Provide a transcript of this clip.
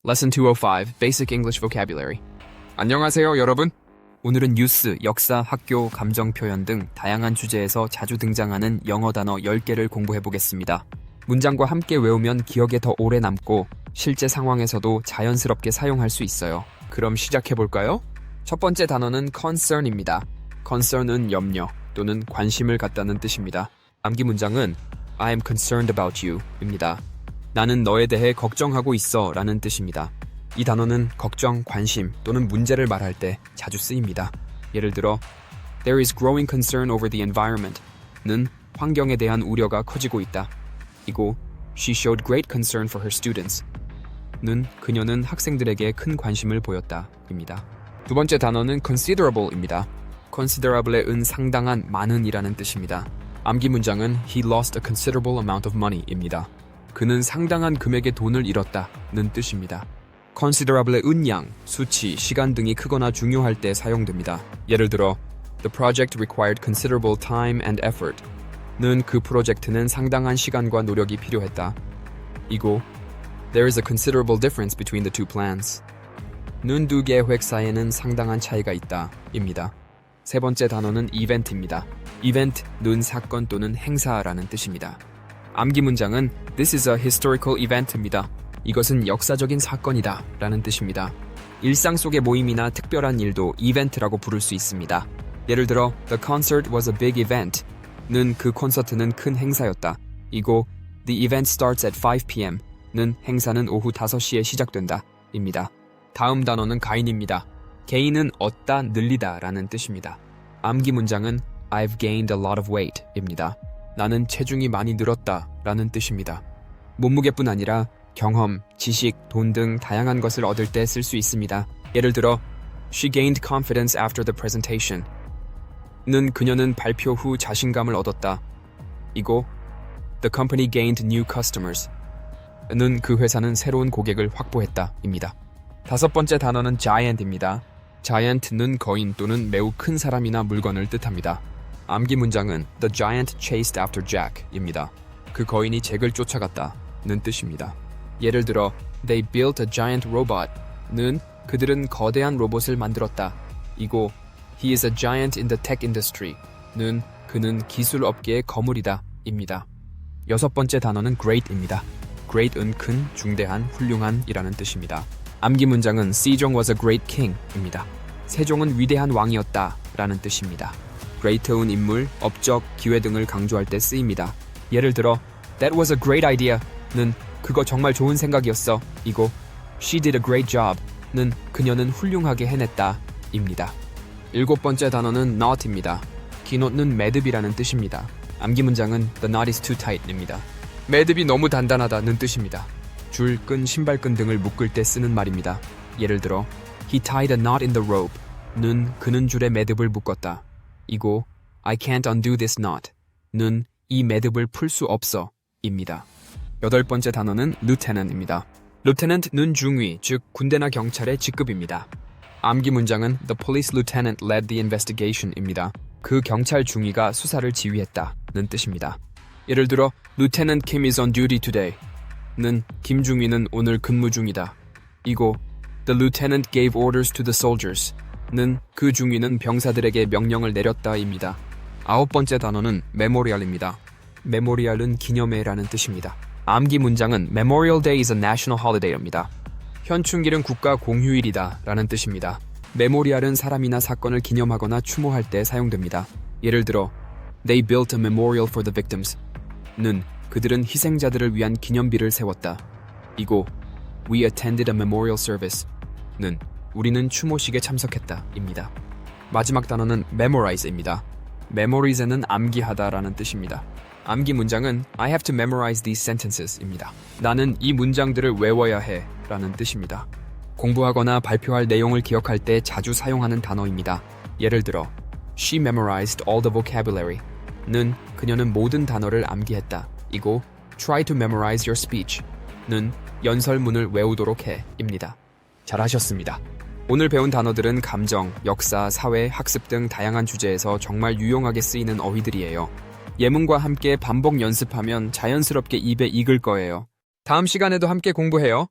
Lesson 205, Basic English Vocabulary. 안녕하세요, 여러분. 오늘은 뉴스, 역사, 학교, 감정 표현 등 다양한 주제에서 자주 등장하는 영어 단어 10개를 공부해 보겠습니다. 문장과 함께 외우면 기억에 더 오래 남고 실제 상황에서도 자연스럽게 사용할 수 있어요. 그럼 시작해 볼까요? 첫 번째 단어는 concern입니다. concern은 염려 또는 관심을 갖다는 뜻입니다. 암기 문장은 I am concerned about you 입니다. 나는 너에 대해 걱정하고 있어 라는 뜻입니다. 이 단어는 걱정, 관심 또는 문제를 말할 때 자주 쓰입니다. 예를 들어 There is growing concern over the environment 는 환경에 대한 우려가 커지고 있다. 이고 She showed great concern for her students 는 그녀는 학생들에게 큰 관심을 보였다 입니다. 두 번째 단어는 considerable 입니다. considerable의 은 상당한, 많은 이라는 뜻입니다. 암기 문장은 He lost a considerable amount of money 입니다. 그는 상당한 금액의 돈을 잃었다는 뜻입니다. considerable의 은양, 수치, 시간 등이 크거나 중요할 때 사용됩니다. 예를 들어 The project required considerable time and effort 는 그 프로젝트는 상당한 시간과 노력이 필요했다. 이고 There is a considerable difference between the two plans 는 두 계획 사이에는 상당한 차이가 있다 입니다. 세 번째 단어는 event입니다. event는 사건 또는 행사라는 뜻입니다. 암기 문장은 This is a historical event입니다. 이것은 역사적인 사건이다 라는 뜻입니다. 일상 속의 모임이나 특별한 일도 이벤트라고 부를 수 있습니다. 예를 들어 The concert was a big event 는 그 콘서트는 큰 행사였다. 이고 The event starts at 5 p.m. 는 행사는 오후 5시에 시작된다 입니다. 다음 단어는 gain입니다. gain은 얻다, 늘리다 라는 뜻입니다. 암기 문장은 I've gained a lot of weight 입니다. 나는 체중이 많이 늘었다 라는 뜻입니다. 몸무게뿐 아니라 경험, 지식, 돈 등 다양한 것을 얻을 때 쓸 수 있습니다. 예를 들어 She gained confidence after the presentation 는 그녀는 발표 후 자신감을 얻었다. 이고 The company gained new customers 는 그 회사는 새로운 고객을 확보했다 입니다. 다섯 번째 단어는 giant입니다. giant는 거인 또는 매우 큰 사람이나 물건을 뜻합니다. 암기 문장은 The giant chased after Jack 입니다. 그 거인이 잭을 쫓아갔다는 뜻입니다. 예를 들어 They built a giant robot 는 그들은 거대한 로봇을 만들었다. 이고 He is a giant in the tech industry 는 그는 기술 업계의 거물이다 입니다. 여섯 번째 단어는 great입니다. great은 큰, 중대한, 훌륭한 이라는 뜻입니다. 암기 문장은 세종 was a great king 입니다. 세종은 위대한 왕이었다 라는 뜻입니다. great은 인물, 업적, 기회 등을 강조할 때 쓰입니다. 예를 들어 That was a great idea 는 그거 정말 좋은 생각이었어. 이고 She did a great job 는 그녀는 훌륭하게 해냈다 입니다. 일곱 번째 단어는 knot입니다. knot는 매듭이라는 뜻입니다. 암기 문장은 The knot is too tight 입니다. 매듭이 너무 단단하다는 뜻입니다. 줄, 끈, 신발끈 등을 묶을 때 쓰는 말입니다. 예를 들어 He tied a knot in the rope 는 그는 줄에 매듭을 묶었다. 이고 I can't undo this knot 는 이 매듭을 풀 수 없어 입니다. 여덟 번째 단어는 lieutenant입니다. lieutenant는 중위, 즉 군대나 경찰의 직급입니다. 암기 문장은 The police lieutenant led the investigation입니다. 그 경찰 중위가 수사를 지휘했다는 뜻입니다. 예를 들어 Lieutenant Kim is on duty today 는 김 중위는 오늘 근무 중이다. 이고 The lieutenant gave orders to the soldiers 는 그 중위는 병사들에게 명령을 내렸다입니다. 아홉 번째 단어는 memorial입니다. memorial은 기념회라는 뜻입니다. 암기 문장은 Memorial Day is a national holiday입니다. 현충일은 국가 공휴일이다 라는 뜻입니다. 메모리알은 사람이나 사건을 기념하거나 추모할 때 사용됩니다. 예를 들어 They built a memorial for the victims 는 그들은 희생자들을 위한 기념비를 세웠다. 이고 We attended a memorial service 는 우리는 추모식에 참석했다 입니다. 마지막 단어는 memorize입니다. memorize는 암기하다 라는 뜻입니다. 암기 문장은 I have to memorize these sentences 입니다. 나는 이 문장들을 외워야 해 라는 뜻입니다. 공부하거나 발표할 내용을 기억할 때 자주 사용하는 단어입니다. 예를 들어 She memorized all the vocabulary 는 그녀는 모든 단어를 암기했다. 이고 Try to memorize your speech 는 연설문을 외우도록 해 입니다. 잘하셨습니다. 오늘 배운 단어들은 감정, 역사, 사회, 학습 등 다양한 주제에서 정말 유용하게 쓰이는 어휘들이에요. 예문과 함께 반복 연습하면 자연스럽게 입에 익을 거예요. 다음 시간에도 함께 공부해요.